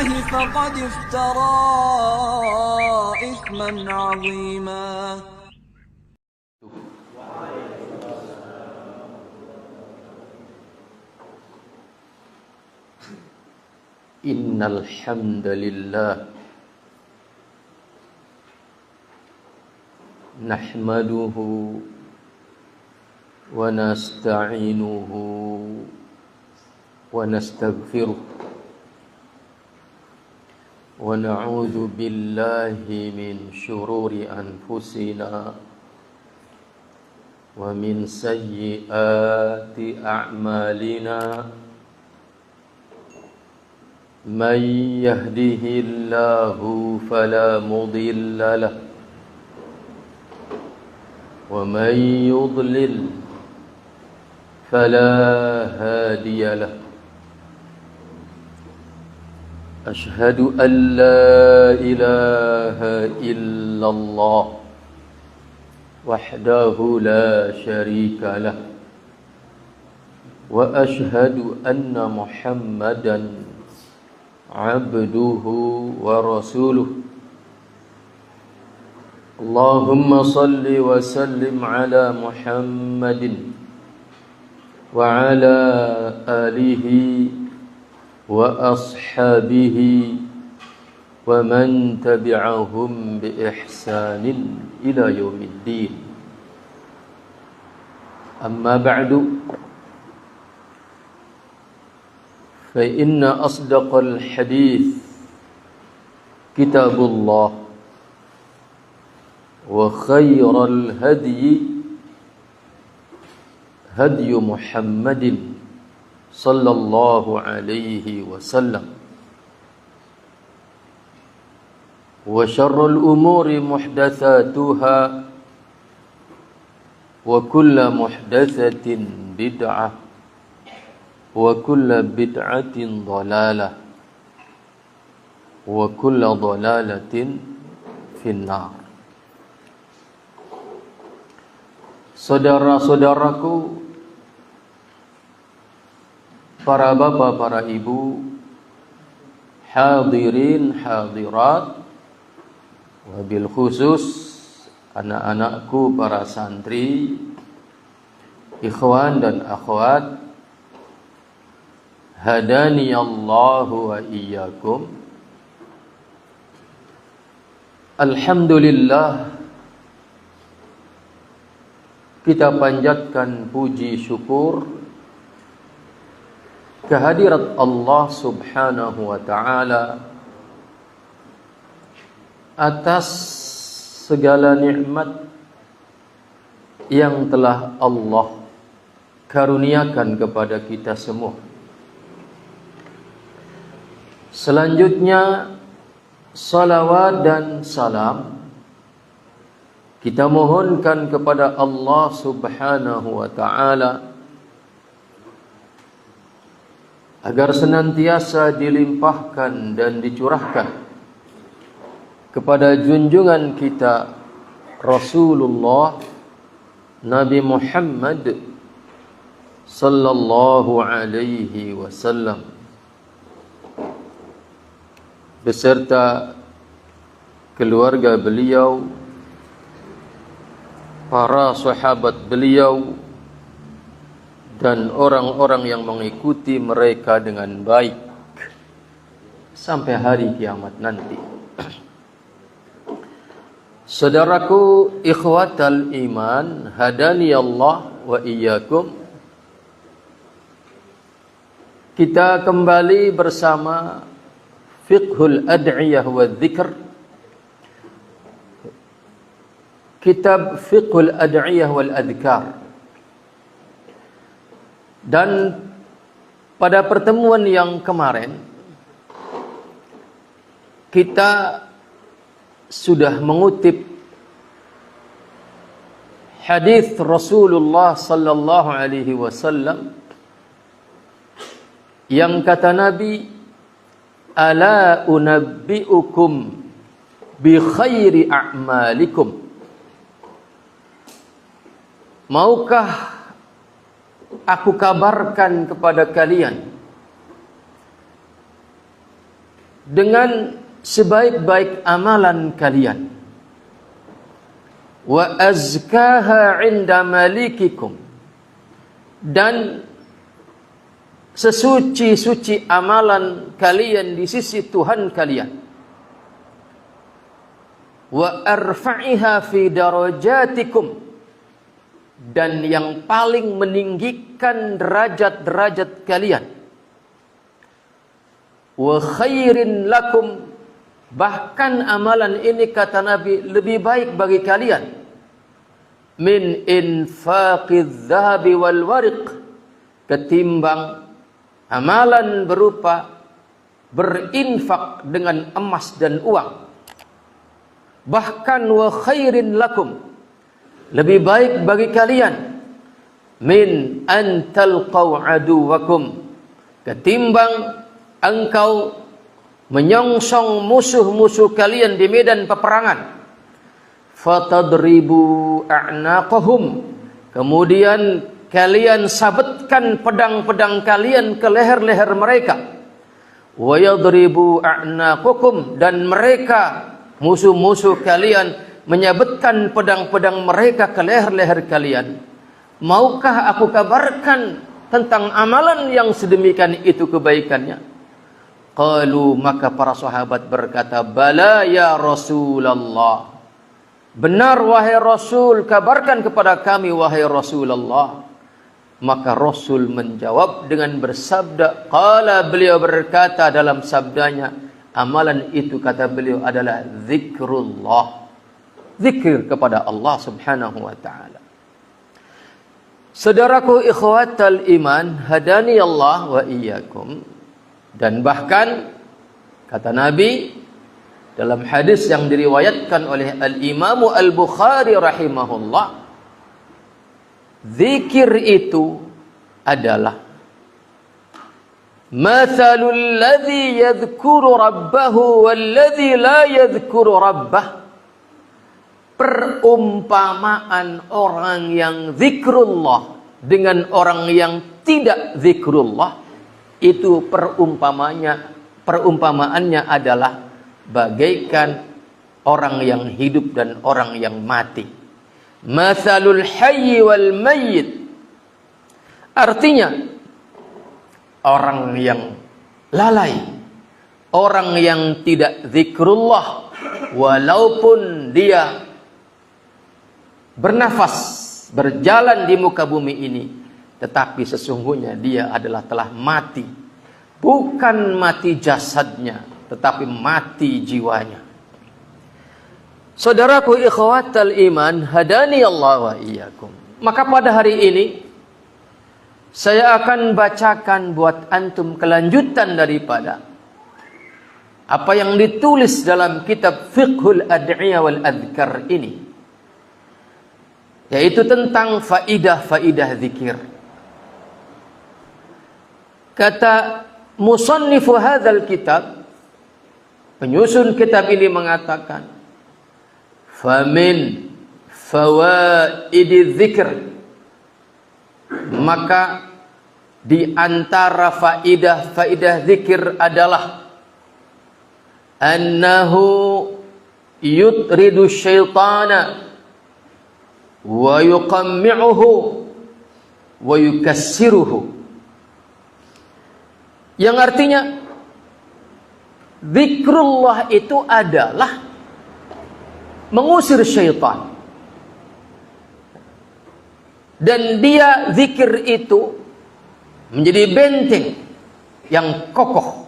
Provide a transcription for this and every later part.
الله فقد افترى إثما عظيما. Innal hamdalillah nahmaduhu wa nasta'inuhu wa nastaghfiruh wa na'udzu billahi min shururi anfusina wa min sayyiati a'malina. من يهده الله فلا مضل له ومن يضلل فلا هادي له. أشهد أن لا إله إلا الله وحده لا شريك له وأشهد أن محمدا عبده ورسوله. اللهم صل وسلم على محمد وعلى آله وأصحابه ومن تبعهم بإحسان إلى يوم الدين. أما بعد فإن أصدق الحديث كتاب الله وخير الهدي هدي محمد صلى الله عليه وسلم وشر الأمور محدثاتها وكل محدثة بدعة وكل بدعة ضلالة وكل ضلالة في النار. Saudara-saudaraku, para bapak, para ibu, hadirin, hadirat, wabil khusus anak-anakku, para santri, ikhwan dan akhwat, hadani Allahu wa iyyakum. Alhamdulillah, kita panjatkan puji syukur kehadirat Allah Subhanahu wa taala atas segala nikmat yang telah Allah karuniakan kepada kita semua. Selanjutnya, salawat dan salam kita mohonkan kepada Allah Subhanahu wa ta'ala agar senantiasa dilimpahkan dan dicurahkan kepada junjungan kita Rasulullah Nabi Muhammad sallallahu alaihi wasallam beserta keluarga beliau, para sahabat beliau, dan orang-orang yang mengikuti mereka dengan baik sampai hari kiamat nanti. Saudaraku, ikhwatal iman, hadani Allah wa iyyakum. Kita kembali bersama Fiqhul Ad'iyah wa Dzikr, kitab Fiqhul Ad'iyah wal Adhkar. Dan pada pertemuan yang kemarin kita sudah mengutip hadis Rasulullah sallallahu alaihi wasallam yang kata Nabi, ala unabbi'ukum bi khairi a'malikum. Maukah aku kabarkan kepada kalian dengan sebaik-baik amalan kalian. Wa azkaha 'inda malikikum, dan sesuci-suci amalan kalian di sisi Tuhan kalian. Wa arfa'iha fi darajatikum, dan yang paling meninggikan derajat-derajat kalian. Wa khairin lakum, bahkan amalan ini kata Nabi lebih baik bagi kalian, min infaqiz zahabi wal wariq, ketimbang amalan berupa berinfak dengan emas dan uang. Bahkan wa khairin lakum, lebih baik bagi kalian, min an talqaw aduwakum, ketimbang engkau menyongsong musuh-musuh kalian di medan peperangan. Fatadribu a'naqahum, kemudian kalian sabetkan pedang-pedang kalian ke leher-leher mereka. Wa yadribu a'naqakum, dan mereka musuh-musuh kalian menyabetkan pedang-pedang mereka ke leher-leher kalian. Maukah aku kabarkan tentang amalan yang sedemikian itu kebaikannya? Qalu, maka para sahabat berkata, bala ya Rasulullah, benar wahai Rasul, kabarkan kepada kami wahai Rasulullah. Maka Rasul menjawab dengan bersabda, qala, beliau berkata dalam sabdanya, amalan itu kata beliau adalah zikrullah, zikir kepada Allah subhanahu wa ta'ala. Saudaraku ikhwatal iman, hadani Allah wa iyyakum. Dan bahkan kata Nabi dalam hadis yang diriwayatkan oleh Al-Imam Al-Bukhari rahimahullah, zikir itu adalah mathalul ladzi yadhkuru rabbahu walladzi la yadhkuru rabbah, perumpamaan orang yang zikrullah dengan orang yang tidak zikrullah, itu perumpamaannya adalah bagaikan orang yang hidup dan orang yang mati. Mathalul hayyi wal mayyit, artinya orang yang lalai, orang yang tidak zikrullah, walaupun dia bernafas, berjalan di muka bumi ini, tetapi sesungguhnya dia adalah telah mati. Bukan mati jasadnya, tetapi mati jiwanya. Saudaraku ikhwatal iman, hadani Allah wa iyyakum. Maka pada hari ini saya akan bacakan buat antum kelanjutan daripada apa yang ditulis dalam kitab Fiqhul Ad'iyah wal Adhkar ini, yaitu tentang faidah-faidah zikir. Kata musannifu hadzal kitab, penyusun kitab ini mengatakan, famin fawaididz zikr, maka di antara faidah-faidah zikir adalah annahu yutridu syaitana wa yuqammi'uhu wa yukassiruhu, yang artinya zikrullah itu adalah mengusir syaitan, dan dia zikir itu menjadi benteng yang kokoh,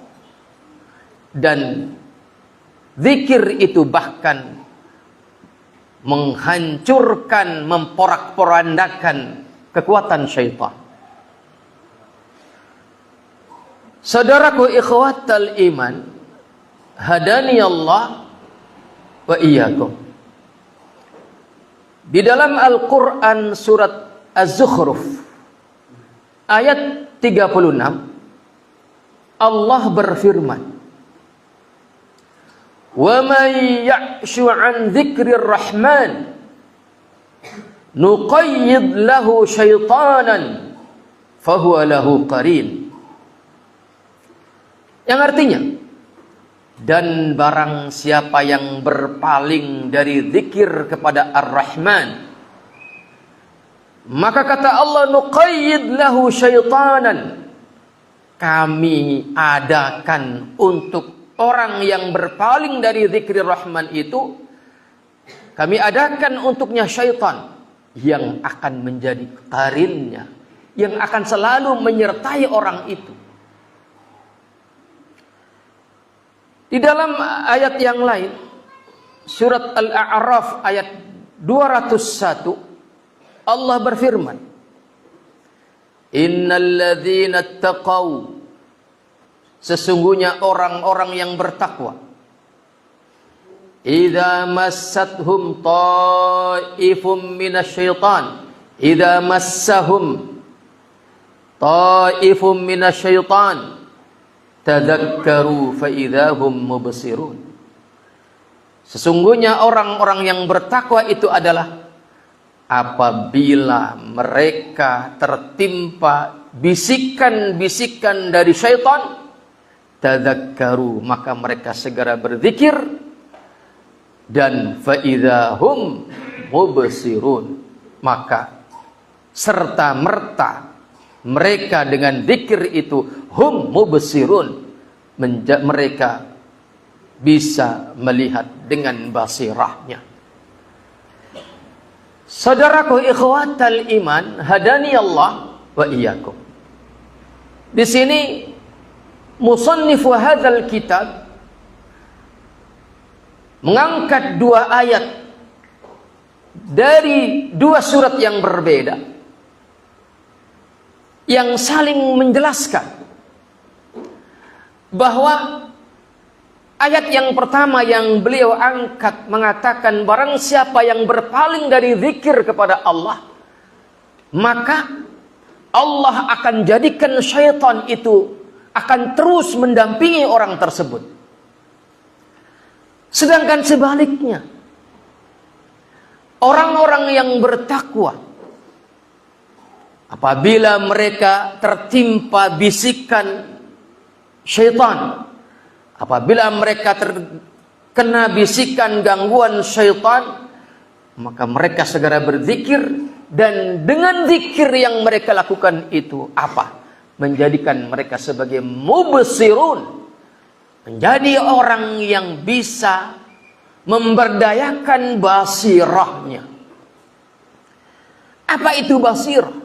dan zikir itu bahkan menghancurkan, memporak-porandakan kekuatan syaitan. Saudaraku ikhwatal iman, hadani Allah wa iyyakum. Di dalam Al-Quran surat Az-Zukhruf ayat 36, Allah berfirman, wa may ya'shu 'an dzikrir rahman nuqayyid lahu syaitanan fahuwa lahu qarin. Yang artinya, Dan barang siapa yang berpaling dari zikir kepada Ar-Rahman, maka kata Allah, nuqayyid lahu syaitanan, kami adakan untuk orang yang berpaling dari zikir Rahman itu, kami adakan untuknya syaitan yang akan menjadi qarinnya, yang akan selalu menyertai orang itu. Di dalam ayat yang lain, surat Al-A'raf ayat 201, Allah berfirman, innal ladzina taqaw, sesungguhnya orang-orang yang bertakwa, idza massathum ta'ifum minasyaitan, idza massahum ta'ifum minasyaitan tadakkaru fa idzahum mubsirun. Sesungguhnya orang-orang yang bertakwa itu adalah apabila mereka tertimpa bisikan-bisikan dari syaitan, tadakkaru, maka mereka segera berzikir, dan fa idzahum mubsirun, maka serta merta mereka dengan zikir itu, hum mubsirun, mereka bisa melihat dengan basirahnya. Saudaraku ikhwatal iman, hadani Allah wa iyyakum. Di sini musannifu hadzal kitab mengangkat dua ayat dari dua surat yang berbeda, yang saling menjelaskan bahwa ayat yang pertama yang beliau angkat mengatakan, barang siapa yang berpaling dari zikir kepada Allah, maka Allah akan jadikan syaitan itu akan terus mendampingi orang tersebut. Sedangkan sebaliknya, orang-orang yang bertakwa, apabila mereka tertimpa bisikan syaitan, apabila mereka terkena bisikan gangguan syaitan, maka mereka segera berzikir, dan dengan zikir yang mereka lakukan itu apa? Menjadikan mereka sebagai mubsirun, menjadi orang yang bisa memberdayakan basirahnya. Apa itu basirah?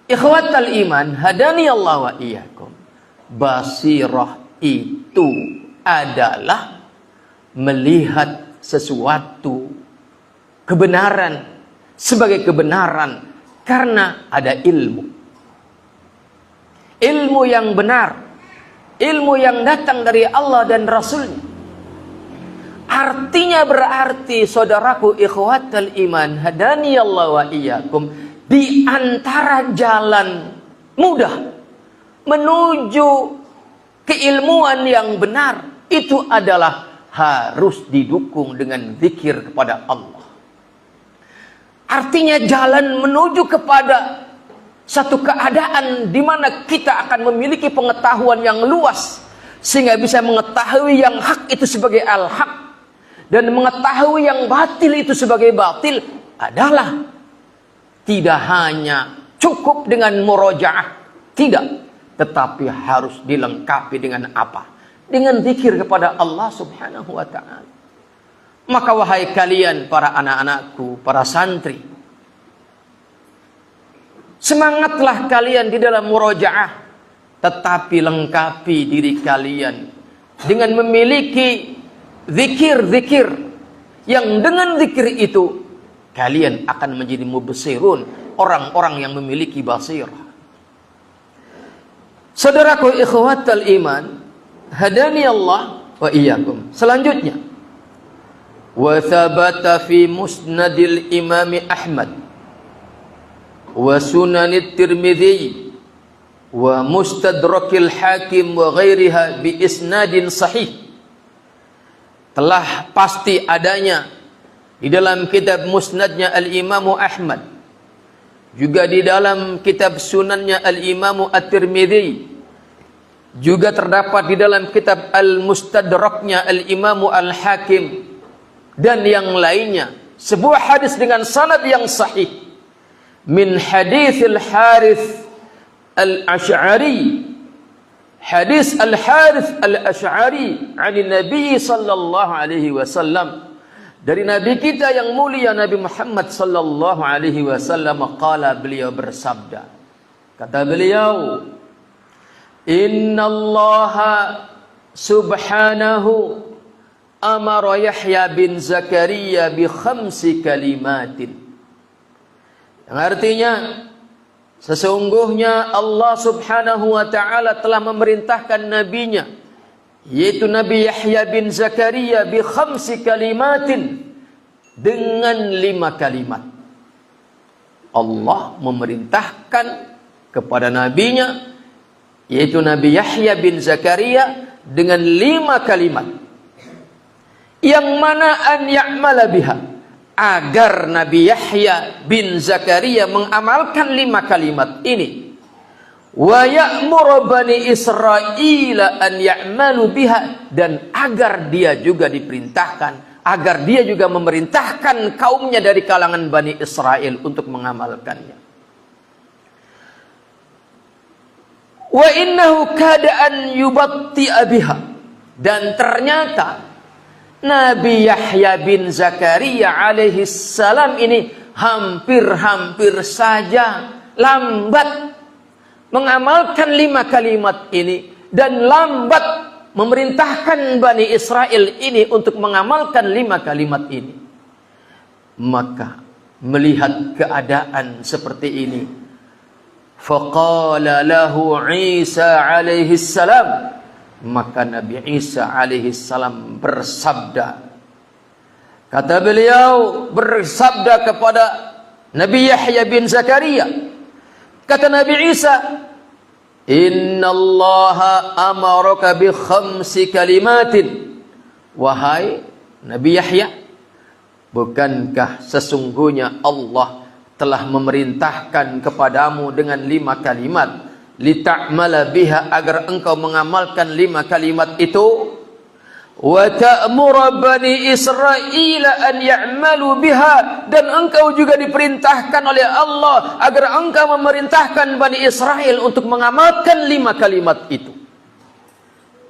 Ikhwatal iman, hadani Allah wa iyyakum. Basirah itu adalah melihat sesuatu kebenaran sebagai kebenaran karena ada ilmu. Ilmu yang benar, ilmu yang datang dari Allah dan Rasulnya. Artinya berarti, saudaraku ikhwatal iman, hadani Allah wa iyyakum, di antara jalan mudah menuju keilmuan yang benar itu adalah harus didukung dengan zikir kepada Allah. Artinya jalan menuju kepada satu keadaan di mana kita akan memiliki pengetahuan yang luas sehingga bisa mengetahui yang hak itu sebagai al-haq dan mengetahui yang batil itu sebagai batil adalah tidak hanya cukup dengan murojaah, tidak, tetapi harus dilengkapi dengan apa? Dengan zikir kepada Allah Subhanahu wa ta'ala. Maka wahai kalian para anak-anakku, para santri, semangatlah kalian di dalam murojaah, tetapi lengkapi diri kalian dengan memiliki zikir-zikir yang dengan zikir itu kalian akan menjadi mubsirun, orang-orang yang memiliki basirah. Saudaraku ikhwatal iman, hadani Allah wa iyyakum. Selanjutnya, wa thabata fi musnadil Imam Ahmad wa sunanit Tirmidzi wa mustadrakil Hakim wa ghairiha bi isnadin sahih. Telah pasti adanya di dalam kitab musnadnya Al-Imamu Ahmad, juga di dalam kitab sunannya Al-Imamu At-Tirmidzi, Juga terdapat di dalam kitab Al-Mustadraknya Al-Imamu Al-Hakim dan yang lainnya, sebuah hadis dengan sanad yang sahih min hadits Al-Harith Al-Ash'ari, hadis Al-Harith Al-Ash'ari dari Nabi sallallahu alaihi wasallam, dari Nabi kita yang mulia Nabi Muhammad sallallahu alaihi wasallam, qala, beliau bersabda, kata beliau, innallaha subhanahu amara Yahya bin Zakaria bi 5 kalimatin, yang artinya sesungguhnya Allah subhanahu wa ta'ala telah memerintahkan nabinya, yaitu Nabi Yahya bin Zakaria bi 5 kalimatin, dengan 5 kalimat. Allah memerintahkan kepada nabinya, yaitu Nabi Yahya bin Zakaria, dengan 5 kalimat, yang mana an ya'mala biha, agar Nabi Yahya bin Zakaria mengamalkan 5 kalimat ini. Wa ya'muru bani Israil an ya'malu biha, dan agar dia juga diperintahkan, agar dia juga memerintahkan kaumnya dari kalangan Bani Israel untuk mengamalkannya. Wa innahu kada an yubatti'a biha, dan ternyata Nabi Yahya bin Zakaria alaihi salam ini hampir saja lambat mengamalkan 5 kalimat ini, dan lambat memerintahkan Bani Israel ini untuk mengamalkan 5 kalimat ini. Maka melihat keadaan seperti ini, faqala lahu Isa alaihi salam, maka Nabi Isa alaihi salam bersabda, kata beliau bersabda kepada Nabi Yahya bin Zakaria, kata Nabi Isa, innallaha amaraka bi 5 kalimatin, wahai Nabi Yahya, bukankah sesungguhnya Allah telah memerintahkan kepadamu dengan 5 kalimat, lita'mala biha, agar engkau mengamalkan 5 kalimat itu, wa ta'muru bani Israil an ya'malu biha, dan engkau juga diperintahkan oleh Allah agar engkau memerintahkan Bani Israel untuk mengamalkan 5 kalimat itu.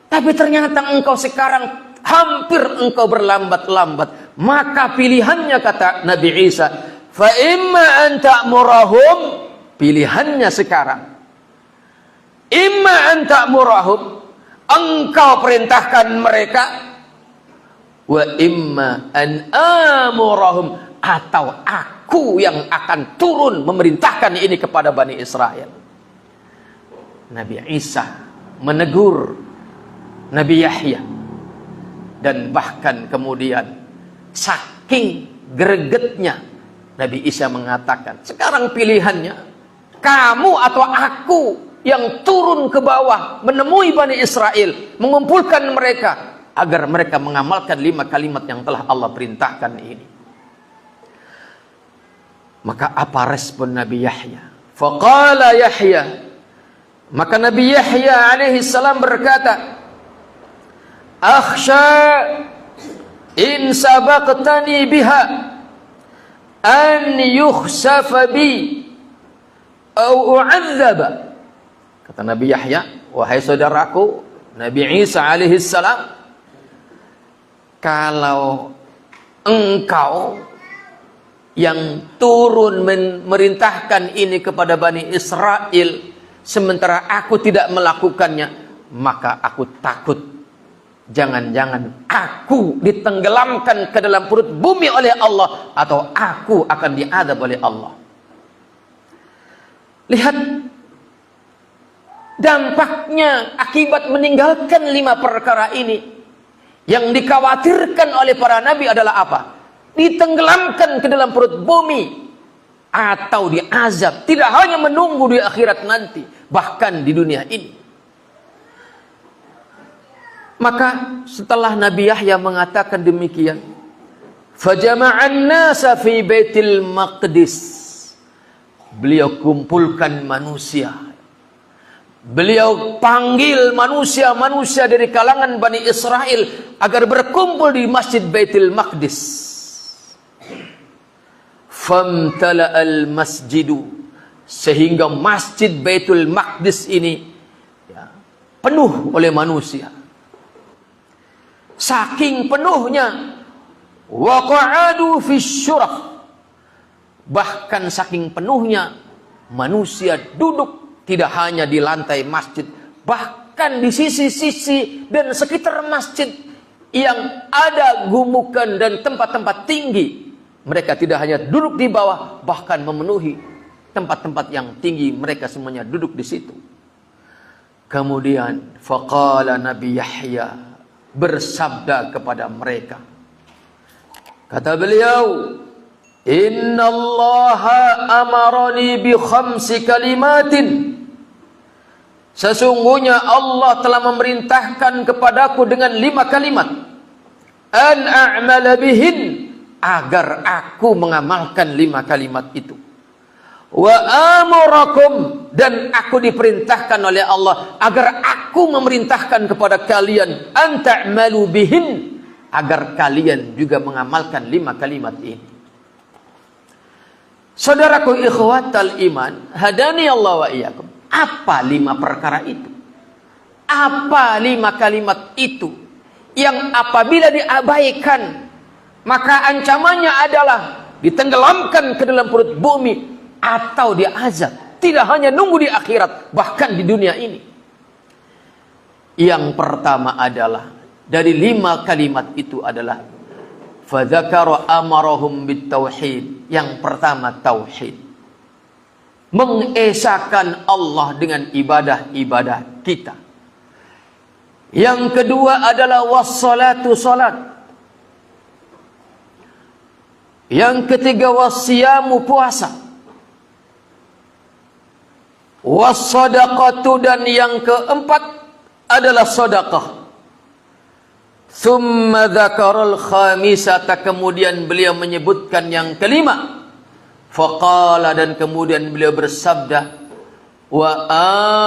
Tapi ternyata engkau sekarang hampir engkau berlambat-lambat, maka pilihannya, kata Nabi Isa, fa imma an ta'murahum, pilihannya sekarang, imma an ta'murahum, engkau perintahkan mereka, wa imma an amurahum, atau aku yang akan turun memerintahkan ini kepada Bani Israel. Nabi Isa menegur Nabi Yahya, dan bahkan kemudian saking gregetnya Nabi Isa mengatakan, sekarang pilihannya, kamu atau aku yang turun ke bawah menemui Bani Israel, mengumpulkan mereka agar mereka mengamalkan 5 kalimat yang telah Allah perintahkan ini. Maka apa respon Nabi Yahya? Faqala Yahya, maka Nabi Yahya alaihi salam berkata, akhsha in sabaqtani biha an yukhsafa bi au u'adzaba. Kata Nabi Yahya, wahai saudaraku Nabi Isa alaihi salam, kalau engkau yang turun memerintahkan ini kepada Bani Israel, sementara aku tidak melakukannya, maka aku takut jangan-jangan aku ditenggelamkan ke dalam perut bumi oleh Allah, atau aku akan diadab oleh Allah. Lihat dampaknya akibat meninggalkan 5 perkara ini. Yang dikhawatirkan oleh para nabi adalah apa? Ditenggelamkan ke dalam perut bumi, atau diazab, tidak hanya menunggu di akhirat nanti, bahkan di dunia ini. Maka setelah Nabi Yahya mengatakan demikian, fajama'an nasa fi Baitul Maqdis, beliau kumpulkan manusia Beliau panggil manusia-manusia dari kalangan Bani Israel agar berkumpul di Masjid Baitul Maqdis. Famtala'al masjidu, sehingga Masjid Baitul Maqdis ini penuh oleh manusia. Saking penuhnya, waqa'adu fisyuraf, bahkan saking penuhnya manusia duduk tidak hanya di lantai masjid, bahkan di sisi-sisi dan sekitar masjid yang ada gumukan dan tempat-tempat tinggi. Mereka tidak hanya duduk di bawah, bahkan memenuhi tempat-tempat yang tinggi, mereka semuanya duduk di situ. Kemudian faqala Nabi Yahya bersabda kepada mereka. Kata beliau, "Innallaha amarani bi khamsi kalimatin." Sesungguhnya Allah telah memerintahkan kepadaku dengan 5 kalimat. An a'mala bihin, agar aku mengamalkan 5 kalimat itu. Wa amurakum, dan aku diperintahkan oleh Allah agar aku memerintahkan kepada kalian an ta'malu bihin, agar kalian juga mengamalkan 5 kalimat ini. Saudaraku ikhwatal iman, hadani Allah wa iyyakum. Apa 5 perkara itu? Apa 5 kalimat itu yang apabila diabaikan maka ancamannya adalah ditenggelamkan ke dalam perut bumi atau diazab, tidak hanya nunggu di akhirat, bahkan di dunia ini. Yang pertama adalah, dari 5 kalimat itu adalah fadzakara amarahum bitauhid. Yang pertama tauhid, mengesahkan Allah dengan ibadah-ibadah kita. Yang kedua adalah wassalatu, salat. Yang ketiga wasiyamu, puasa. Wassadaqatu, dan yang keempat adalah sedekah. Tsumma dzakarul khamisata, kemudian beliau menyebutkan yang kelima. Faqala, dan kemudian beliau bersabda, wa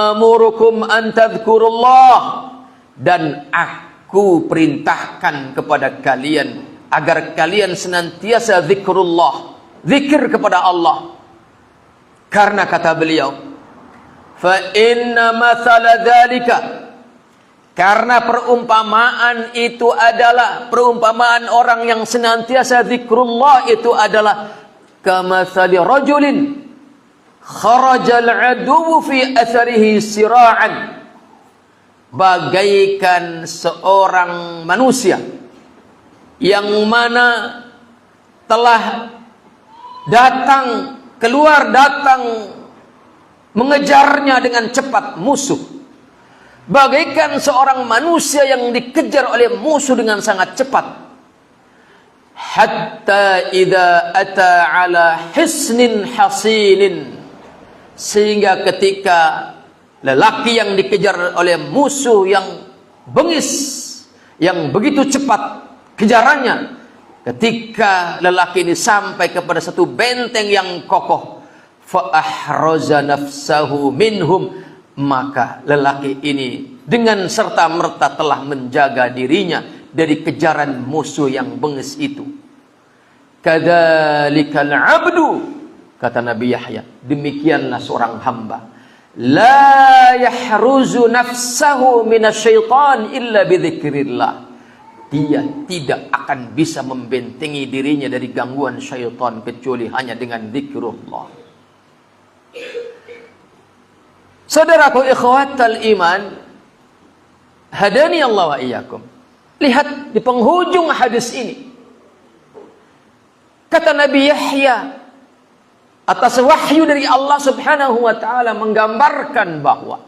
amurukum an tadhkurullah, dan aku perintahkan kepada kalian agar kalian senantiasa zikrullah, zikir kepada Allah. Karena kata beliau, fa inna mathala dzalika, karena perumpamaan itu adalah perumpamaan orang yang senantiasa zikrullah itu adalah kamathali rajulin kharajal aduwwu fi atharihi sira'an, bagaikan seorang manusia yang mana telah keluar datang mengejarnya dengan cepat musuh. Bagaikan seorang manusia yang dikejar oleh musuh dengan sangat cepat. Hatta idza ata ala hisnin hasinin, sehingga ketika lelaki yang dikejar oleh musuh yang bengis, yang begitu cepat kejarannya, ketika lelaki ini sampai kepada satu benteng yang kokoh, fa ahraza nafsahu minhum, maka lelaki ini dengan serta-merta telah menjaga dirinya dari kejaran musuh yang bengis itu. Kadzalikal abdu, kata Nabi Yahya, demikianlah seorang hamba, la yahruzu nafsahu minasyaitan illa bidzikrillah, dia tidak akan bisa membentengi dirinya dari gangguan syaitan kecuali hanya dengan zikrullah. Saudaraku ikhwatal iman, hadani Allah wa iyyakum. Lihat di penghujung hadis ini, kata Nabi Yahya atas wahyu dari Allah Subhanahu wa taala menggambarkan bahwa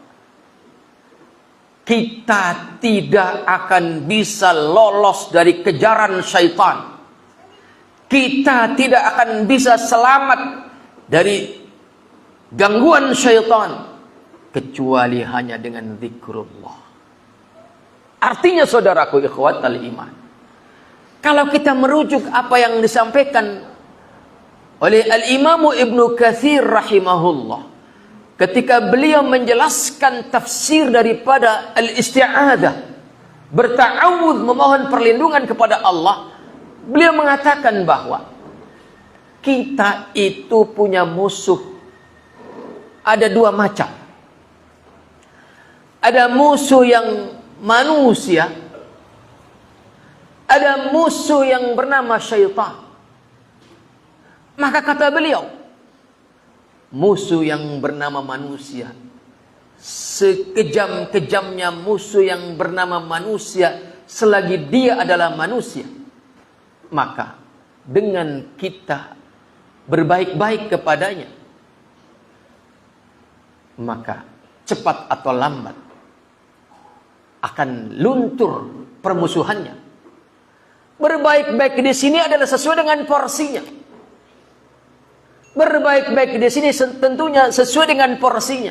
kita tidak akan bisa lolos dari kejaran syaitan. Kita tidak akan bisa selamat dari gangguan syaitan kecuali hanya dengan zikrullah. Artinya saudaraku ikhwatal iman, kalau kita merujuk apa yang disampaikan oleh Al-Imamu Ibnu Katsir rahimahullah ketika beliau menjelaskan tafsir daripada al-isti'adah, berta'awudz, memohon perlindungan kepada Allah, beliau mengatakan bahwa kita itu punya musuh. Ada dua macam. Ada musuh yang manusia, ada musuh yang bernama syaitan. Maka kata beliau, musuh yang bernama manusia, sekejam-kejamnya musuh yang bernama manusia, selagi dia adalah manusia, maka dengan kita berbaik-baik kepadanya, maka cepat atau lambat akan luntur permusuhannya. Berbaik-baik di sini adalah sesuai dengan porsinya. Berbaik-baik di sini tentunya sesuai dengan porsinya.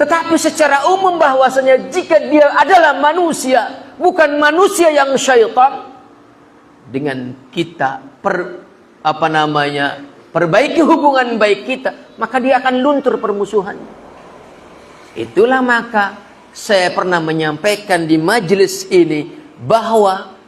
Tetapi secara umum bahwasanya jika dia adalah manusia, bukan manusia yang syaitan, dengan kita perbaiki hubungan baik kita, maka dia akan luntur permusuhannya. Itulah maka saya pernah menyampaikan di majelis ini bahwa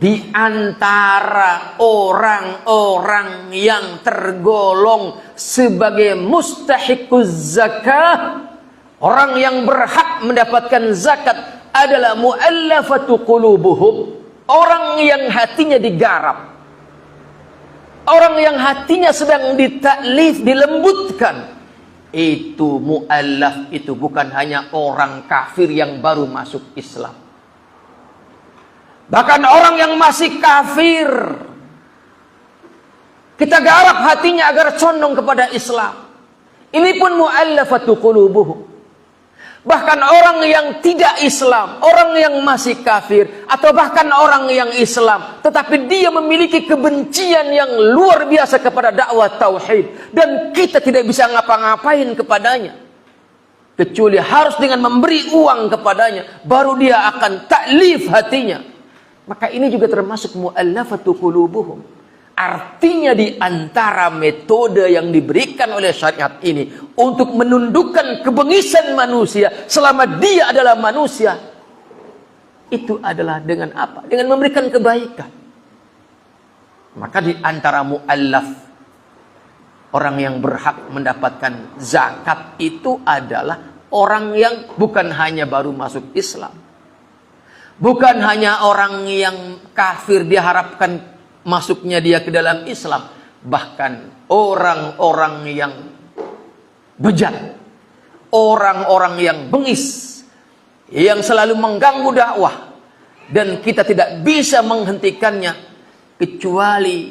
di antara orang-orang yang tergolong sebagai mustahiquz zakah, orang yang berhak mendapatkan zakat adalah mu'allafatu qulubuhum, orang yang hatinya digarap, orang yang hatinya sedang ditaklif, dilembutkan. Itu mu'allaf itu bukan hanya orang kafir yang baru masuk Islam. Bahkan orang yang masih kafir, kita garap hatinya agar condong kepada Islam. Ini pun mu'allafatu qulubuhum. Bahkan orang yang tidak Islam, orang yang masih kafir, atau bahkan orang yang Islam, tetapi dia memiliki kebencian yang luar biasa kepada dakwah tauhid, dan kita tidak bisa ngapa-ngapain kepadanya kecuali harus dengan memberi uang kepadanya, baru dia akan taklif hatinya. Maka ini juga termasuk mu'allafatu qulubuhum. Artinya di antara metode yang diberikan oleh syariat ini untuk menundukkan kebengisan manusia selama dia adalah manusia, itu adalah dengan apa? Dengan memberikan kebaikan. Maka di antara mu'allaf, orang yang berhak mendapatkan zakat itu adalah orang yang bukan hanya baru masuk Islam, bukan hanya orang yang kafir diharapkan masuknya dia ke dalam Islam, bahkan orang-orang yang bejat, orang-orang yang bengis, yang selalu mengganggu dakwah, dan kita tidak bisa menghentikannya kecuali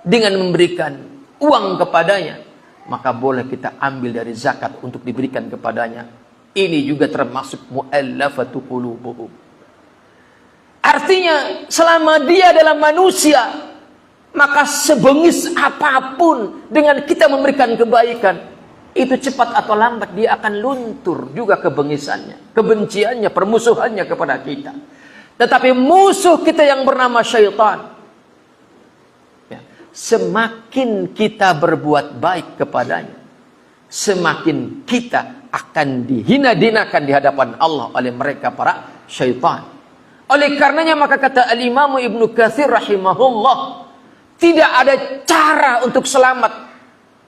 dengan memberikan uang kepadanya, maka boleh kita ambil dari zakat untuk diberikan kepadanya. Ini juga termasuk mu'allafatu qulubuhum. Artinya selama dia adalah manusia, maka sebengis apapun dengan kita memberikan kebaikan, itu cepat atau lambat dia akan luntur juga kebengisannya, kebenciannya, permusuhannya kepada kita. Tetapi musuh kita yang bernama syaitan, ya, semakin kita berbuat baik kepadanya, semakin kita akan dihina-dinakan di hadapan Allah oleh mereka para syaitan. Oleh karenanya maka kata Al-Imam Ibnu Katsir rahimahullah, tidak ada cara untuk selamat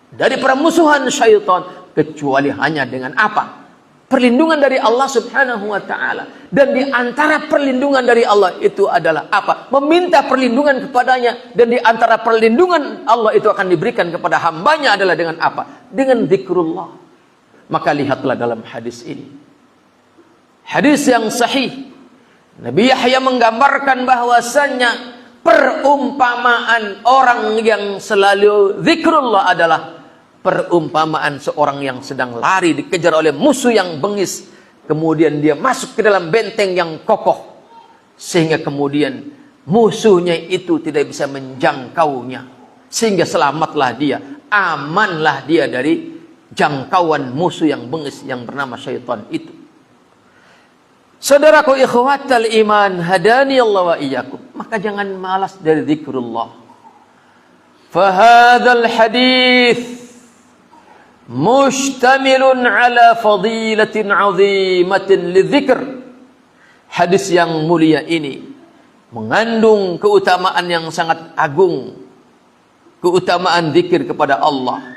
dari permusuhan syaitan kecuali hanya dengan apa? Perlindungan dari Allah Subhanahu wa taala. Dan di antara perlindungan dari Allah itu adalah apa? Meminta perlindungan kepadanya, dan di antara perlindungan Allah itu akan diberikan kepada hambanya adalah dengan apa? Dengan zikrullah. Maka lihatlah dalam hadis ini. Hadis yang sahih, Nabi Yahya menggambarkan bahwasannya perumpamaan orang yang selalu zikrullah adalah perumpamaan seorang yang sedang lari dikejar oleh musuh yang bengis, kemudian dia masuk ke dalam benteng yang kokoh sehingga kemudian musuhnya itu tidak bisa menjangkaunya, sehingga selamatlah dia, amanlah dia dari jangkauan musuh yang bengis yang bernama syaitan itu. Saudaraku ikhwatal iman, hadani Allah wa iyyakum, maka jangan malas dari zikrullah. Fahadzal hadits mustamilun ala fadilatin azimatin lidzikr. Hadis yang mulia ini mengandung keutamaan yang sangat agung, keutamaan zikir kepada Allah.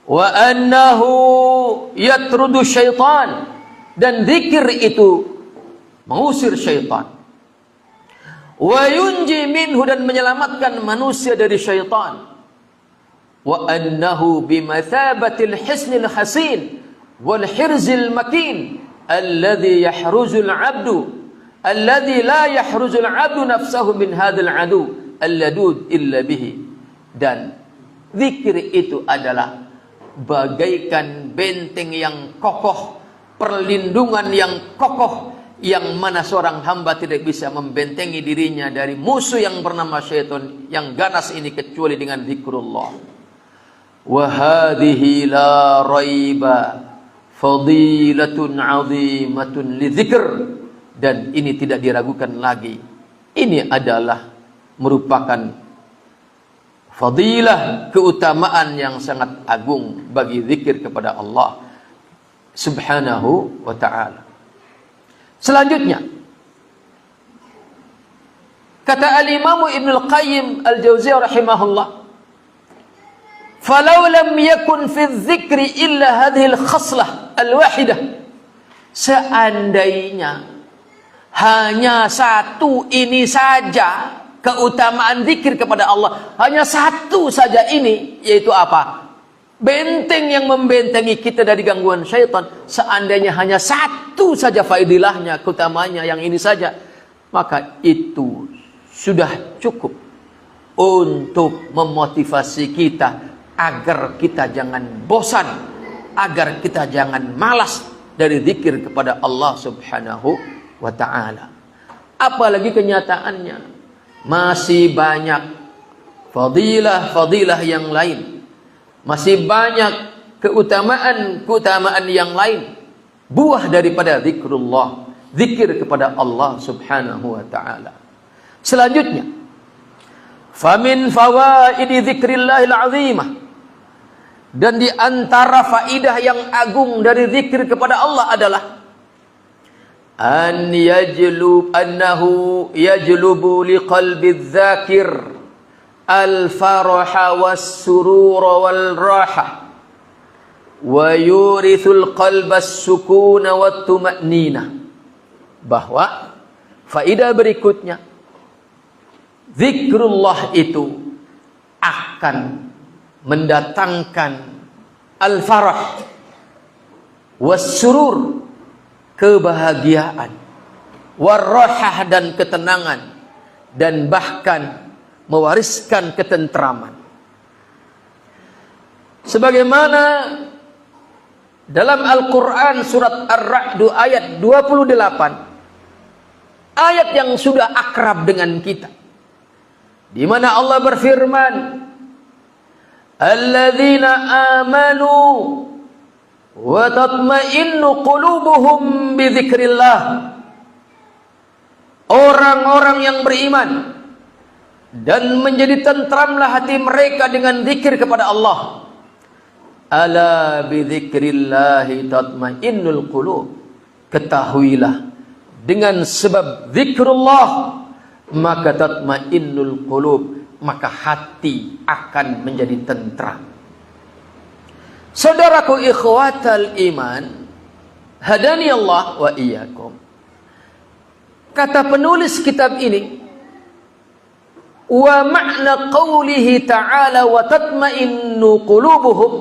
Wa annahu yatrudu syaitan, dan zikir itu mengusir syaitan. Wa yunji minhu, dan menyelamatkan manusia dari syaitan. Wa annahu bimathabatil hisnil hasin wal hirzil makin alladhi yahruzul abdu alladhi la yahruzul abdu nafsahu min hadzal adu alladud illa bihi. Dan zikir itu adalah bagaikan benteng yang kokoh, perlindungan yang kokoh, yang mana seorang hamba tidak bisa membentengi dirinya dari musuh yang bernama syaitan yang ganas ini kecuali dengan zikrullah. Wa hadhihi la raiba fadilatun azimatun lidzikr, dan ini tidak diragukan lagi, ini adalah merupakan fadilah, keutamaan yang sangat agung bagi zikir kepada Allah subhanahu wa ta'ala. Selanjutnya, kata al-Imam Ibn al-Qayyim al-Jauziyah rahimahullah, falau lam yakun fi dzikri illa hadhihi al-khaslah al-wahidah, seandainya hanya satu ini saja keutamaan zikir kepada Allah, hanya satu saja ini, yaitu apa? Benteng yang membentengi kita dari gangguan syaitan. Seandainya hanya satu saja faedilahnya, keutamaannya yang ini saja, maka itu sudah cukup untuk memotivasi kita agar kita jangan bosan, agar kita jangan malas dari zikir kepada Allah subhanahu wa ta'ala. Apalagi kenyataannya masih banyak fadilah-fadilah yang lain, masih banyak keutamaan-keutamaan yang lain, buah daripada zikrullah, zikir kepada Allah subhanahu wa ta'ala. Selanjutnya, famin fawaidi zikrillahil azimah, dan di antara faidah yang agung dari zikir kepada Allah adalah annahu yajlubu liqalbi dzakir al-faraha was-surura wal-raha wa yurithul qalba as-sukuna wat-tuma'ninah. Bahwa faidah berikutnya, zikrullah itu akan mendatangkan al-farah was-surur, kebahagiaan, war-rahah, dan ketenangan, dan bahkan mewariskan ketentraman. Sebagaimana dalam Al-Quran surat Ar-Ra'd ayat 28, ayat yang sudah akrab dengan kita, di mana Allah berfirman, alladzina amanu wa tatma'innu qulubuhum bi dzikrillah. Orang-orang yang beriman dan menjadi tentramlah hati mereka dengan zikir kepada Allah. Ala bi dzikrillahi tatma'innul qulub. Ketahuilah, dengan sebab zikrullah maka tatma'innul qulub, maka hati akan menjadi tentram. Saudaraku ikhwatal iman, hadani Allah wa iyyakum. Kata penulis kitab ini, wa ma'na qawlihi ta'ala wa tatma'innu qulubuhum,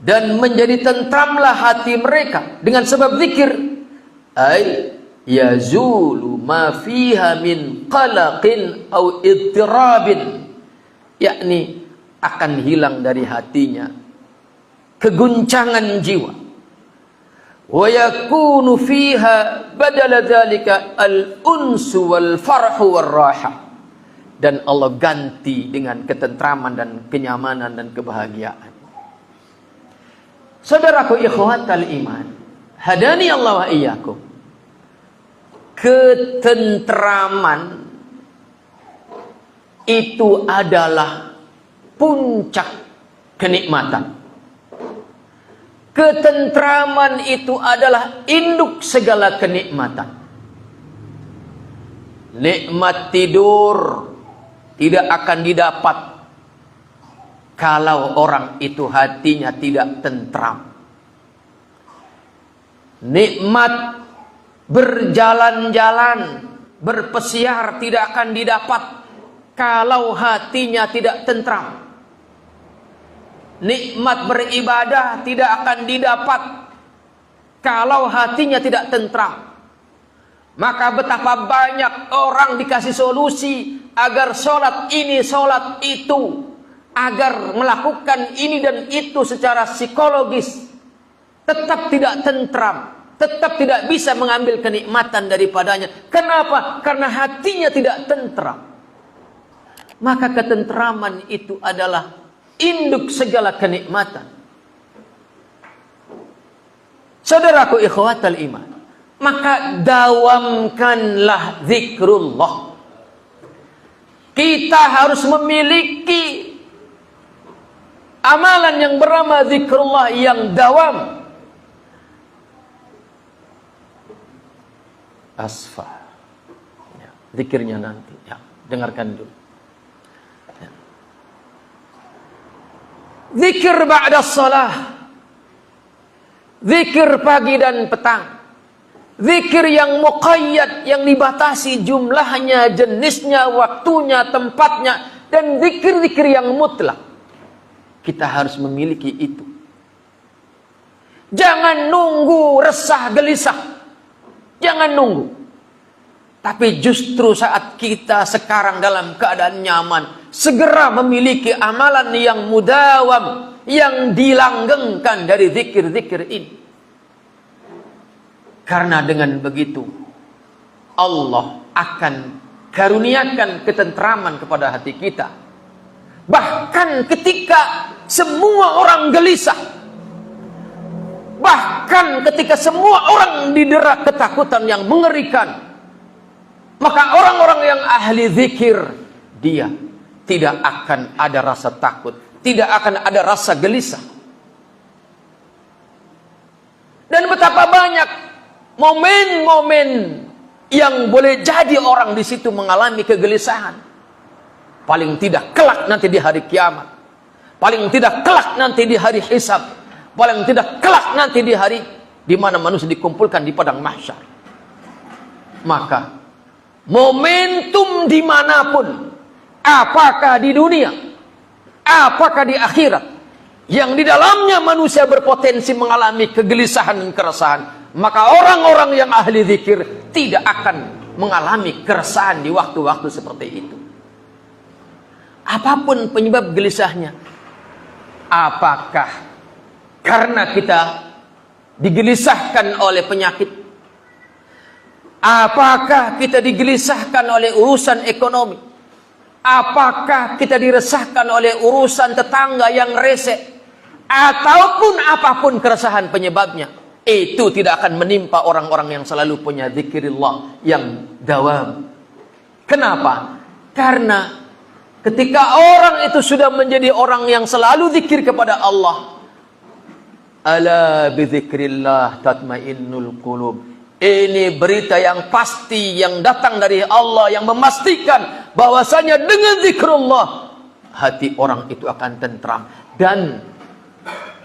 dan menjadi tentramlah hati mereka dengan sebab zikir, ay yazulu ma fiha min qalaqin aw idtirabin, yakni akan hilang dari hatinya keguncangan jiwa, wa yakunu fiha badala dzalika al-unsu wal farhu war raha, dan Allah ganti dengan ketentraman dan kenyamanan dan kebahagiaan. Saudaraku ikhwatal iman, hadani Allah wa iyyakum, ketentraman itu adalah puncak kenikmatan. Ketentraman itu adalah induk segala kenikmatan. Nikmat tidur tidak akan didapat kalau orang itu hatinya tidak tentram. Nikmat berjalan-jalan, berpesiar tidak akan didapat kalau hatinya tidak tentram. Nikmat beribadah tidak akan didapat kalau hatinya tidak tentram. Maka betapa banyak orang dikasih solusi agar sholat ini, sholat itu, agar melakukan ini dan itu secara psikologis, tetap tidak tentram, tetap tidak bisa mengambil kenikmatan daripadanya. Kenapa? Karena hatinya tidak tentram. Maka ketentraman itu adalah induk segala kenikmatan. Saudaraku ikhwatal iman, maka dawamkanlah zikrullah. Kita harus memiliki amalan yang bernama zikrullah yang dawam. Asfa, ya, zikirnya nanti, ya, dengarkan dulu. Ya. Zikir ba'da shalah, zikir pagi dan petang, zikir yang muqayyad, yang dibatasi jumlahnya, jenisnya, waktunya, tempatnya, dan zikir-zikir yang mutlak. Kita harus memiliki itu. Jangan nunggu resah gelisah. Jangan nunggu. Tapi justru saat kita sekarang dalam keadaan nyaman, segera memiliki amalan yang mudawam, yang dilanggengkan dari zikir-zikir ini. Karena dengan begitu Allah akan karuniakan ketentraman kepada hati kita. Bahkan ketika semua orang gelisah, bahkan ketika semua orang didera ketakutan yang mengerikan, maka orang-orang yang ahli zikir, dia tidak akan ada rasa takut, tidak akan ada rasa gelisah. Dan betapa banyak momen-momen yang boleh jadi orang di situ mengalami kegelisahan. Paling tidak kelak nanti di hari kiamat, paling tidak kelak nanti di hari hisab, paling tidak kelak nanti di hari di mana manusia dikumpulkan di padang mahsyar. Maka momentum dimanapun, apakah di dunia, apakah di akhirat, yang di dalamnya manusia berpotensi mengalami kegelisahan dan keresahan, maka orang-orang yang ahli zikir tidak akan mengalami keresahan di waktu-waktu seperti itu. Apapun penyebab gelisahnya, apakah karena kita digelisahkan oleh penyakit, apakah kita digelisahkan oleh urusan ekonomi, apakah kita diresahkan oleh urusan tetangga yang rese, ataupun apapun keresahan penyebabnya, itu tidak akan menimpa orang-orang yang selalu punya zikrillah yang dawam. Kenapa? Karena ketika orang itu sudah menjadi orang yang selalu zikir kepada Allah, ala bizikrillah tatmainnul qulub. Ini berita yang pasti yang datang dari Allah yang memastikan bahwasanya dengan zikrullah hati orang itu akan tentram. Dan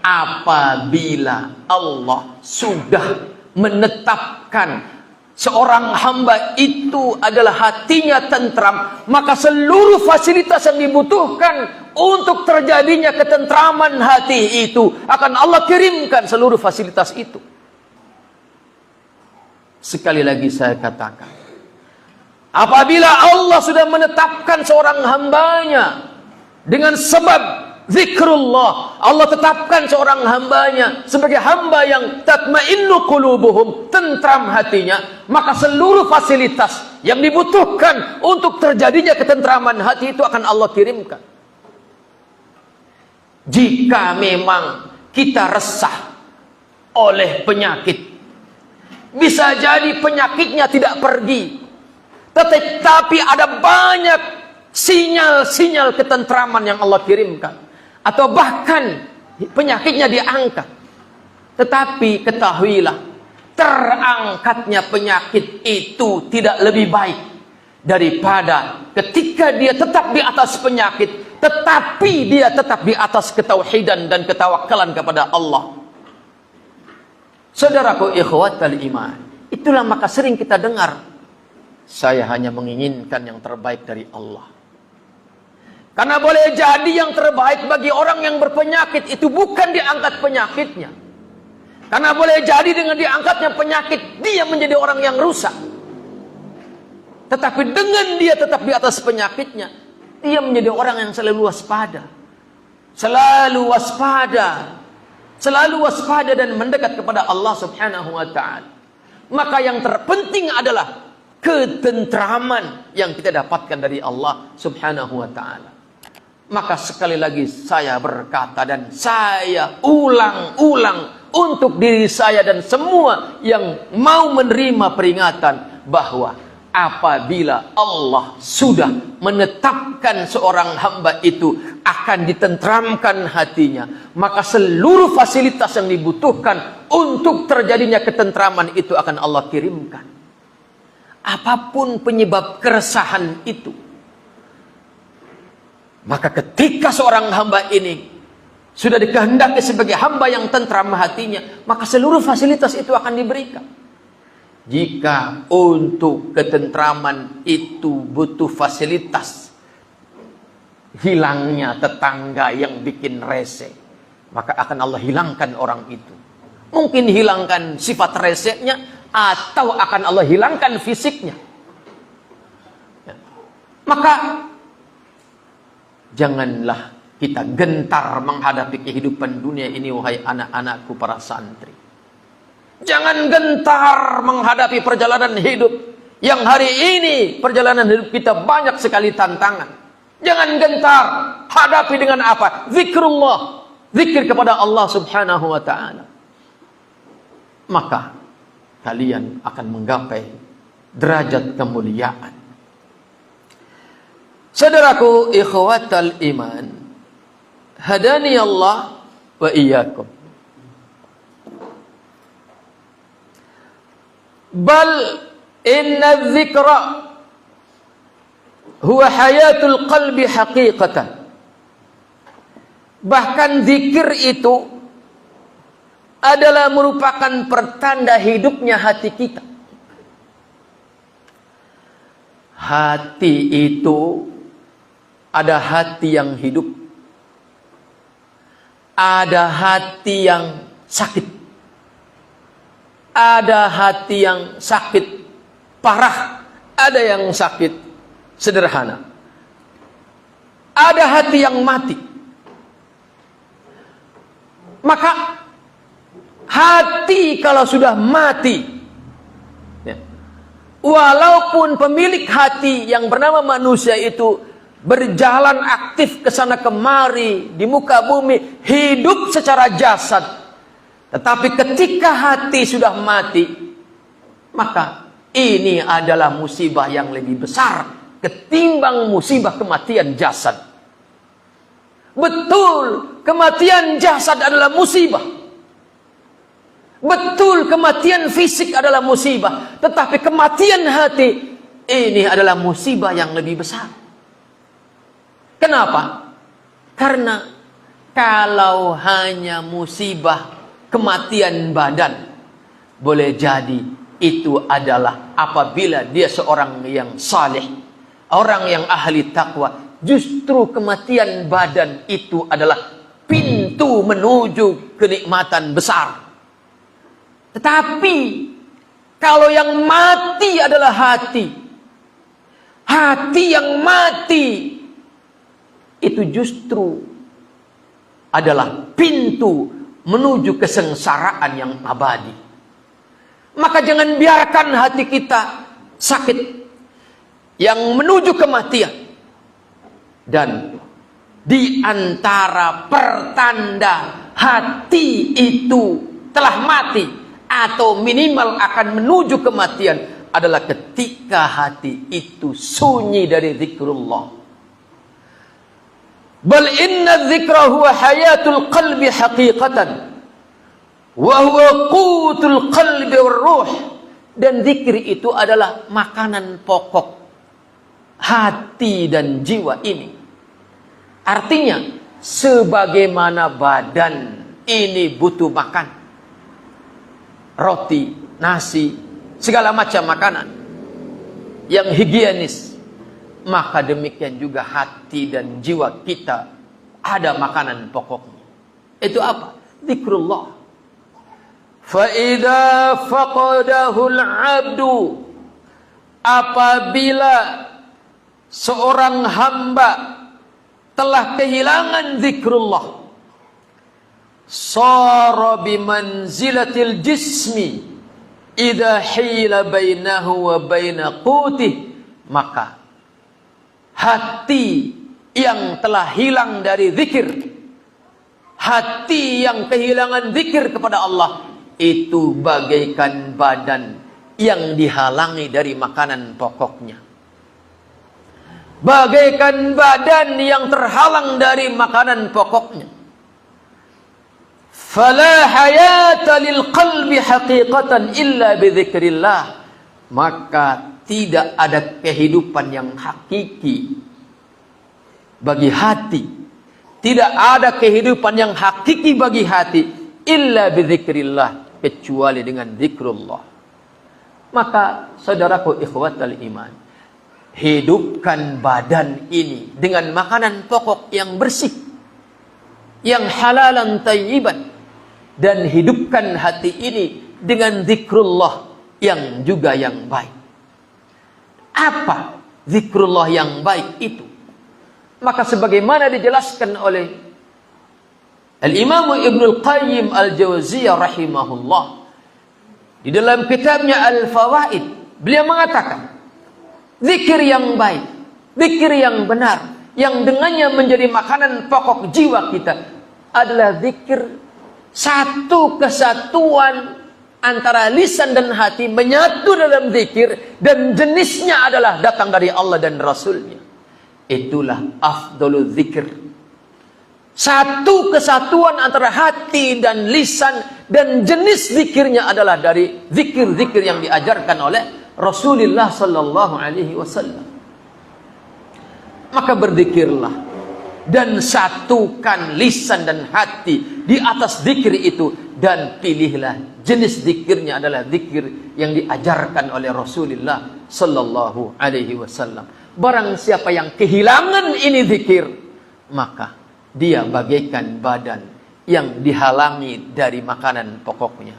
apabila Allah sudah menetapkan seorang hamba itu adalah hatinya tentram, maka seluruh fasilitas yang dibutuhkan untuk terjadinya ketentraman hati itu akan Allah kirimkan seluruh fasilitas itu. Sekali lagi saya katakan, apabila Allah sudah menetapkan seorang hambanya dengan sebab zikrullah, Allah tetapkan seorang hambanya sebagai hamba yang tatmainnu qulubuhum, tentram hatinya, maka seluruh fasilitas yang dibutuhkan untuk terjadinya ketentraman hati itu akan Allah kirimkan. Jika memang kita resah oleh penyakit, bisa jadi penyakitnya tidak pergi, tetapi ada banyak sinyal-sinyal ketentraman yang Allah kirimkan. Atau bahkan penyakitnya diangkat. Tetapi ketahuilah, terangkatnya penyakit itu tidak lebih baik daripada ketika dia tetap di atas penyakit, tetapi dia tetap di atas ketauhidan dan ketawakalan kepada Allah. Saudaraku ikhwatal iman, itulah maka sering kita dengar, saya hanya menginginkan yang terbaik dari Allah. Karena boleh jadi yang terbaik bagi orang yang berpenyakit itu bukan diangkat penyakitnya. Karena boleh jadi dengan diangkatnya penyakit, dia menjadi orang yang rusak. Tetapi dengan dia tetap di atas penyakitnya, dia menjadi orang yang selalu waspada. Selalu waspada. Selalu waspada dan mendekat kepada Allah subhanahu wa ta'ala. Maka yang terpenting adalah ketentraman yang kita dapatkan dari Allah subhanahu wa ta'ala. Maka sekali lagi saya berkata dan saya ulang-ulang untuk diri saya dan semua yang mau menerima peringatan bahwa apabila Allah sudah menetapkan seorang hamba itu akan ditentramkan hatinya, maka seluruh fasilitas yang dibutuhkan untuk terjadinya ketentraman itu akan Allah kirimkan. Apapun penyebab keresahan itu, maka ketika seorang hamba ini sudah dikehendaki sebagai hamba yang tentram hatinya, maka seluruh fasilitas itu akan diberikan. Jika untuk ketentraman itu butuh fasilitas, hilangnya tetangga yang bikin rese, maka akan Allah hilangkan orang itu. Mungkin hilangkan sifat resenya, atau akan Allah hilangkan fisiknya. Maka janganlah kita gentar menghadapi kehidupan dunia ini, wahai anak-anakku para santri. Jangan gentar menghadapi perjalanan hidup yang hari ini perjalanan hidup kita banyak sekali tantangan. Jangan gentar, hadapi dengan apa? Zikrullah, zikir kepada Allah subhanahu wa ta'ala. Maka kalian akan menggapai derajat kemuliaan. Saudaraku ikhwatal iman, hadani Allah wa iyyakum. Bal inna dzikra huwa hayatul qalbi haqiqatan. Bahkan zikir itu adalah merupakan pertanda hidupnya hati kita. Hati itu ada hati yang hidup, ada hati yang sakit, ada hati yang sakit parah, ada yang sakit sederhana, ada hati yang mati. Maka hati kalau sudah mati, ya, walaupun pemilik hati yang bernama manusia itu berjalan aktif ke sana kemari di muka bumi, hidup secara jasad, tetapi ketika hati sudah mati, maka ini adalah musibah yang lebih besar ketimbang musibah kematian jasad. Betul, kematian jasad adalah musibah. Betul, kematian fisik adalah musibah, tetapi kematian hati ini adalah musibah yang lebih besar. Kenapa? Karena kalau hanya musibah kematian badan, boleh jadi itu adalah apabila dia seorang yang saleh, orang yang ahli takwa. Justru kematian badan itu adalah pintu menuju kenikmatan besar. Tetapi kalau yang mati adalah hati, hati yang mati itu justru adalah pintu menuju kesengsaraan yang abadi. Maka jangan biarkan hati kita sakit yang menuju kematian. Dan di antara pertanda hati itu telah mati atau minimal akan menuju kematian adalah ketika hati itu sunyi dari zikrullah. Bal inna dzikra huwa hayatul qalbi haqiqatan. Wa huwa qutul qalbi war ruh. Dan zikir itu adalah makanan pokok hati dan jiwa ini. Artinya, sebagaimana badan ini butuh makan, roti, nasi, segala macam makanan yang higienis, maka demikian juga hati dan jiwa kita ada makanan pokoknya. Itu apa? Zikrullah. فَإِذَا فَقَدَهُ الْعَبْدُ, apabila seorang hamba telah kehilangan zikrullah, sara bimanzilatil jismi idza hila bainahu wa baina qutih, maka hati yang telah hilang dari zikir, hati yang kehilangan zikir kepada Allah, itu bagaikan badan yang dihalangi dari makanan pokoknya. Bagaikan badan yang terhalang dari makanan pokoknya. Fala hayata lil qalbi haqiqatan illa bidzikrillah. Maka tidak ada kehidupan yang hakiki bagi hati. Tidak ada kehidupan yang hakiki bagi hati illa bidzikrillah, kecuali dengan zikrullah. Maka saudaraku ikhwatal iman, hidupkan badan ini dengan makanan pokok yang bersih, yang halalan tayyiban, dan hidupkan hati ini dengan zikrullah yang juga yang baik. Apa zikrullah yang baik itu? Maka sebagaimana dijelaskan oleh Al-Imam Ibnul Qayyim Al-Jauziyah rahimahullah di dalam kitabnya Al-Fawaid, beliau mengatakan, zikir yang baik, zikir yang benar, yang dengannya menjadi makanan pokok jiwa kita, adalah zikir satu kesatuan antara lisan dan hati menyatu dalam zikir, dan jenisnya adalah datang dari Allah dan Rasulnya. Itulah afdalul zikir. Satu kesatuan antara hati dan lisan, dan jenis zikirnya adalah dari zikir-zikir yang diajarkan oleh Rasulullah sallallahu alaihi wasallam. Maka berzikirlah dan satukan lisan dan hati di atas zikir itu, dan pilihlah jenis zikirnya adalah zikir yang diajarkan oleh Rasulullah sallallahu alaihi wasallam. Barang siapa yang kehilangan ini zikir, maka dia bagaikan badan yang dihalangi dari makanan pokoknya.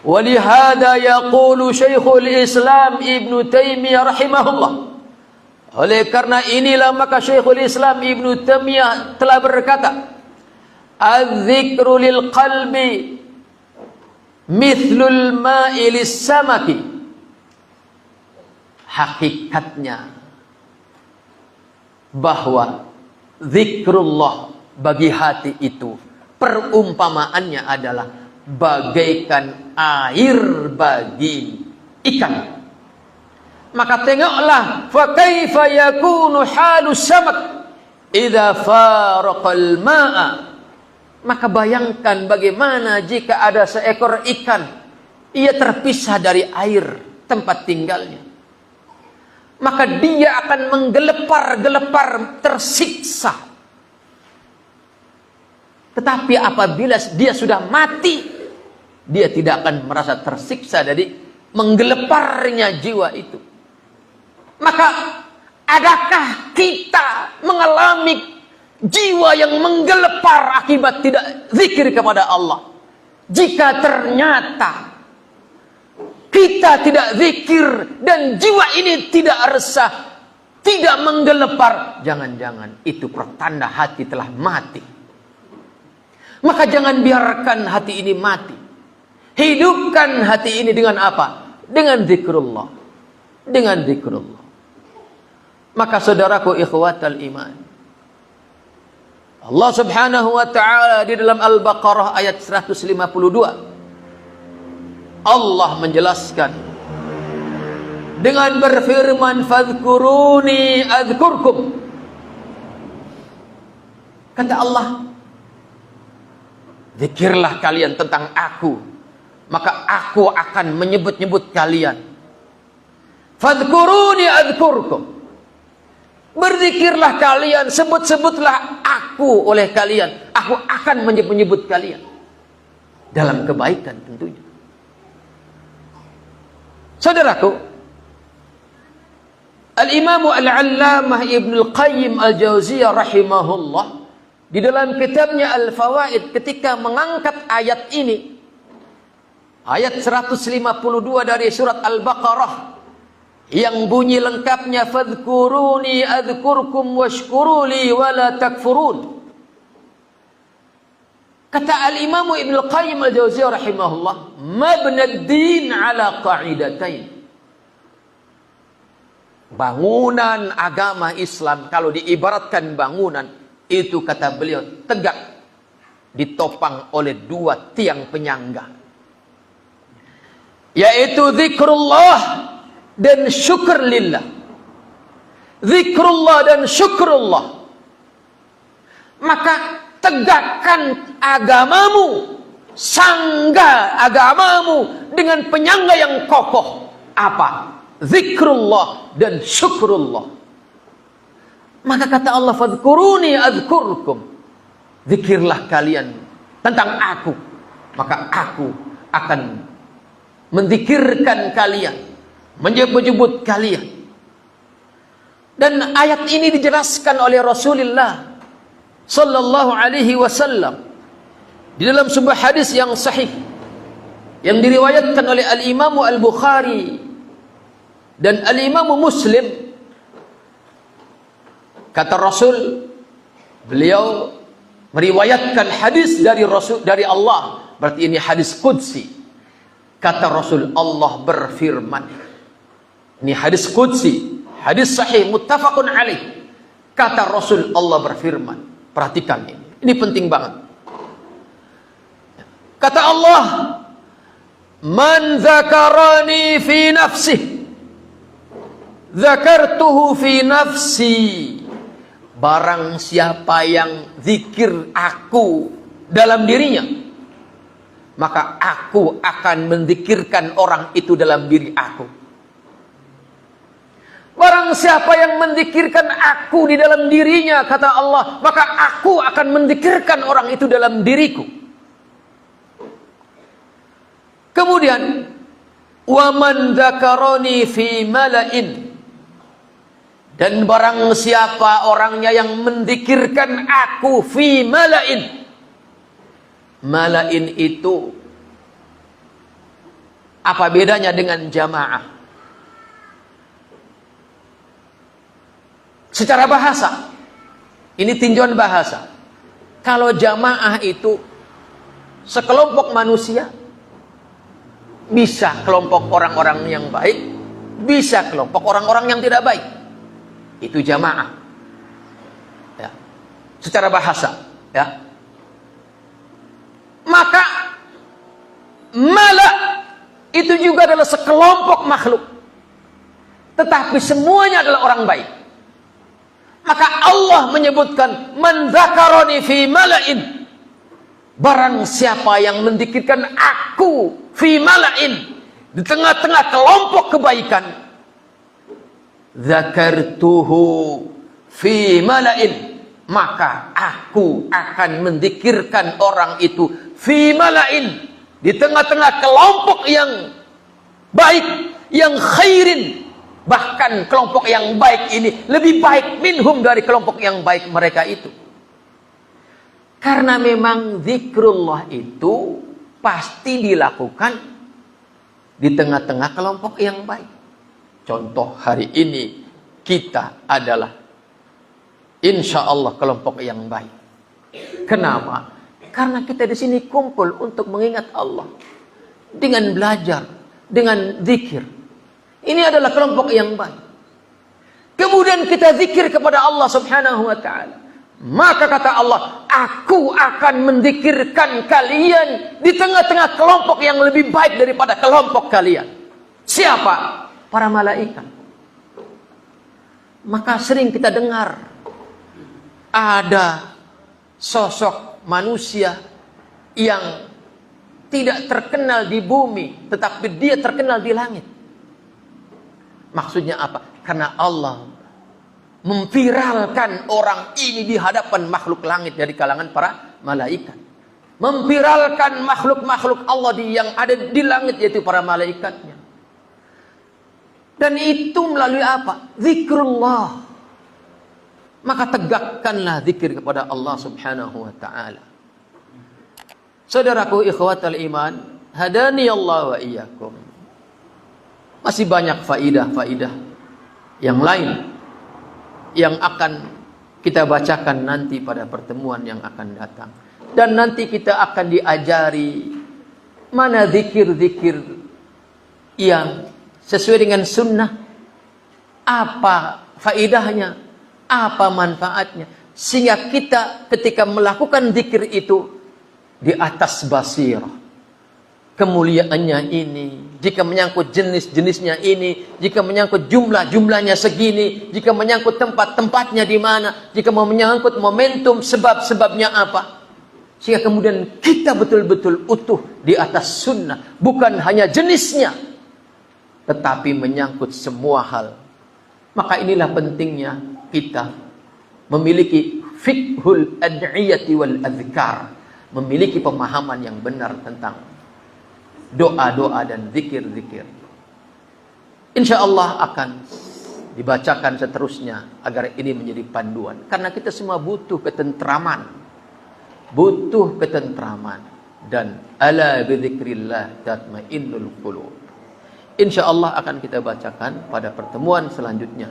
Walihada yaqulu Syekhul Islam Ibnu Taimiyah rahimahullah. Oleh karena inilah maka Syekhul Islam Ibnu Taimiyah telah berkata, "Az-zikru lil qalbi mithlul ma'i lis-samaki." Hakikatnya bahwa zikrullah bagi hati itu, perumpamaannya adalah bagaikan air bagi ikan. Maka tengoklah, fa kaifa yakunu halus samak idza faraqal ma'a. Maka bayangkan bagaimana jika ada seekor ikan, ia terpisah dari air tempat tinggalnya. Maka dia akan menggelepar-gelepar, tersiksa. Tetapi apabila dia sudah mati, dia tidak akan merasa tersiksa dari menggeleparnya jiwa itu. Maka adakah kita mengalami jiwa yang menggelepar akibat tidak zikir kepada Allah? Jika ternyata kita tidak zikir dan jiwa ini tidak resah, tidak menggelepar, jangan-jangan itu pertanda hati telah mati. Maka jangan biarkan hati ini mati. Hidupkan hati ini dengan apa? Dengan zikrullah. Dengan zikrullah. Maka saudaraku ikhwatal iman, Allah subhanahu wa ta'ala di dalam Al-Baqarah ayat 152, Allah menjelaskan dengan berfirman, "Fadhkuruni adzkurkum." Kata Allah, Zikirlah kalian tentang aku, maka aku akan menyebut-nyebut kalian. Fadhkuruni adzkurkum. Berzikirlah kalian, sebut-sebutlah aku oleh kalian. Aku akan menyebut-nyebut kalian. Dalam kebaikan tentunya. Saudaraku, Al-Imam Al-Allamah Ibnul Qayyim Al-Jauziyah rahimahullah, di dalam kitabnya Al-Fawaid, ketika mengangkat ayat ini, ayat 152 dari surat Al-Baqarah, yang bunyi lengkapnya fadhkuruni adzkurkum washkuruli wala takfurun. Kata Al-Imam Ibnul Qayyim Al-Jauziyah rahimahullah, mabnad din ala qa'idatain. Bangunan agama Islam kalau diibaratkan bangunan, itu kata beliau tegak ditopang oleh dua tiang penyangga, yaitu zikrullah dan syukur lillah. Zikrullah dan syukrullah. Maka tegakkan agamamu, sangga agamamu dengan penyangga yang kokoh. Apa? Zikrullah dan syukrullah. Maka kata Allah, fadhkuruni adzkurkum. Zikirlah kalian tentang aku, maka aku akan menzikirkan kalian, menyebut-nyebut kalian. Dan ayat ini dijelaskan oleh Rasulullah sallallahu alaihi wasallam di dalam sebuah hadis yang sahih yang diriwayatkan oleh Al-Imam Al-Bukhari dan Al-Imam Muslim. Kata Rasul, beliau meriwayatkan hadis dari Rasul, dari Allah, berarti ini hadis qudsi. Kata Rasul, Allah berfirman. Ini hadis qudsi, hadis sahih muttafaqun alaih. Kata Rasul, Allah berfirman. Perhatikan ini. Ini penting banget. Kata Allah, man zakarani fi nafsih, zakartuhu fi nafsi. Barang siapa yang zikir aku dalam dirinya, maka aku akan menzikirkan orang itu dalam diri aku. Barang siapa yang menzikirkan aku di dalam dirinya, kata Allah, maka aku akan menzikirkan orang itu dalam diriku. Kemudian, wa man dzakarani fi mala'in. Dan barang siapa orangnya yang menzikirkan aku fi mala'in. Mala'in itu apa bedanya dengan jamaah? Secara bahasa, ini tinjauan bahasa. Kalau jamaah itu sekelompok manusia, bisa kelompok orang-orang yang baik, bisa kelompok orang-orang yang tidak baik. Itu jamaah. Ya. Secara bahasa, ya. Maka mala itu juga adalah sekelompok makhluk, tetapi semuanya adalah orang baik. Maka Allah menyebutkan man dzakarani fi mala'in. Barang siapa yang menzikirkan aku fi mala'in, di tengah-tengah kelompok kebaikan, dzakartuhu fi mala'in, maka aku akan menzikirkan orang itu fi mala'in, di tengah-tengah kelompok yang baik, yang khairin. Bahkan kelompok yang baik ini lebih baik minhum dari kelompok yang baik mereka itu. Karena memang zikrullah itu pasti dilakukan di tengah-tengah kelompok yang baik. Contoh hari ini kita adalah insya Allah kelompok yang baik. Kenapa? Karena kita di sini kumpul untuk mengingat Allah dengan belajar, dengan zikir. Ini adalah kelompok yang baik. Kemudian kita zikir kepada Allah subhanahu wa ta'ala. Maka kata Allah, aku akan menzikirkan kalian di tengah-tengah kelompok yang lebih baik daripada kelompok kalian. Siapa? Para malaikat. Maka sering kita dengar ada sosok manusia yang tidak terkenal di bumi, tetapi dia terkenal di langit. Maksudnya apa? Karena Allah memviralkan orang ini di hadapan makhluk langit dari kalangan para malaikat. Memviralkan makhluk-makhluk Allah yang ada di langit, yaitu para malaikatnya. Dan itu melalui apa? Zikrullah. Maka tegakkanlah zikir kepada Allah subhanahu wa ta'ala. Saudaraku ikhwatal iman, hadani Allah wa iyyakum. Masih banyak faidah-faidah yang lain yang akan kita bacakan nanti pada pertemuan yang akan datang. Dan nanti kita akan diajari mana zikir-zikir yang sesuai dengan sunnah, apa faidahnya, apa manfaatnya, sehingga kita ketika melakukan zikir itu di atas basirah. Kemuliaannya ini, jika menyangkut jenis-jenisnya ini, jika menyangkut jumlah-jumlahnya segini, jika menyangkut tempat-tempatnya di mana, jika mau menyangkut momentum, sebab-sebabnya apa, sehingga kemudian kita betul-betul utuh di atas sunnah, bukan hanya jenisnya, tetapi menyangkut semua hal. Maka inilah pentingnya kita memiliki fiqhul ad'iyati wal adhkar, memiliki pemahaman yang benar tentang doa-doa dan zikir-zikir. Insya Allah akan dibacakan seterusnya agar ini menjadi panduan. Karena kita semua butuh ketentraman. Butuh ketentraman. Dan ala bidzikrillah tatmainnul qulub. Insya Allah akan kita bacakan pada pertemuan selanjutnya.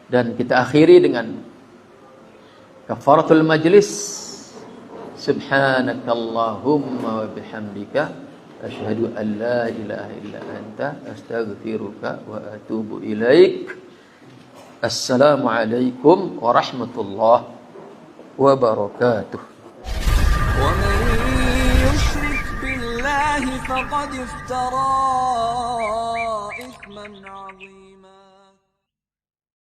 Dan kita akhiri dengan kafaratul majlis. Subhanakallahumma wa bihamdika asyhadu an la ilaha illa anta astaghfiruka wa atubu ilaik. Assalamualaikum warahmatullahi wabarakatuh. Wa man yushrik billahi faqad iftara ithman 'azima.